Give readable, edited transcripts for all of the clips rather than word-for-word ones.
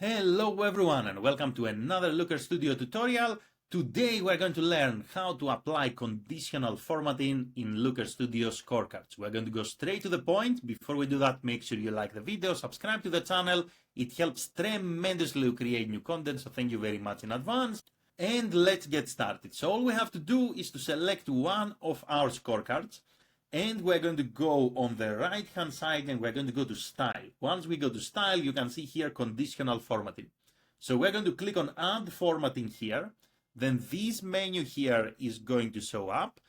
Hello everyone and welcome to another Looker Studio tutorial. Today we're going to learn how to apply conditional formatting in Looker Studio Scorecards. We're going to go straight to the point. Before we do that, make sure you like the video, subscribe to the channel. It helps tremendously to create new content, so thank you very much in advance. And let's get started. So all we have to do is to select one of our scorecards. And we're going to go on the right hand side and we're going to go to style. Once we go to style, you can see here conditional formatting. So we're going to click on add formatting here. Then this menu here is going to show up.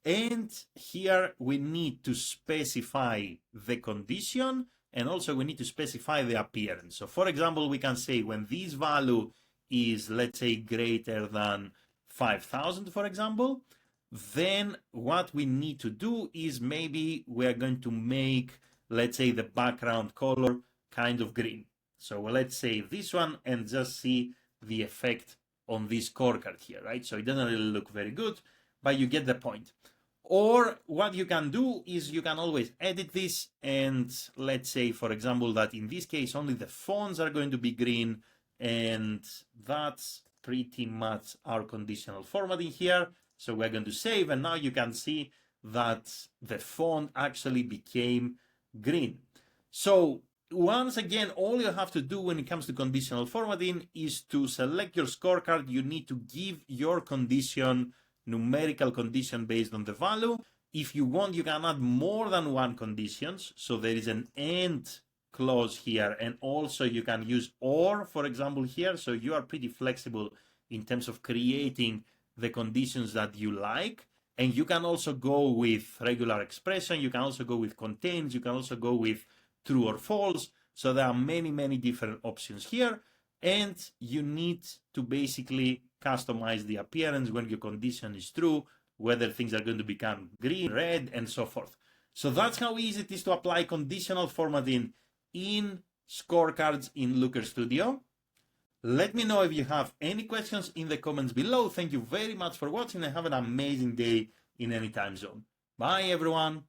And here we need to specify the condition and also we need to specify the appearance. So for example, we can say when this value is, let's say, greater than 5,000, for example, then what we need to do is maybe we're going to make, let's say, the background color kind of green. So let's say this one and just see the effect on this scorecard here, right? So it doesn't really look very good, but you get the point. Or what you can do is you can always edit this and let's say, for example, that in this case, only the fonts are going to be green, and that's pretty much our conditional formatting here. So we're going to save, and now you can see that the font actually became green. So once again, all you have to do when it comes to conditional formatting is to select your scorecard. You need to give your condition numerical condition based on the value. If you want, you can add more than one conditions. So there is an and clause here, and also you can use or, for example, here. So you are pretty flexible in terms of creating the conditions that you like. And you can also go with regular expression. You can also go with contains. You can also go with true or false. So there are many different options here. And you need to basically customize the appearance when your condition is true, whether things are going to become green, red, and so forth. So that's how easy it is to apply conditional formatting in scorecards in Looker Studio. Let me know if you have any questions in the comments below. Thank you very much for watching and have an amazing day in any time zone. Bye everyone.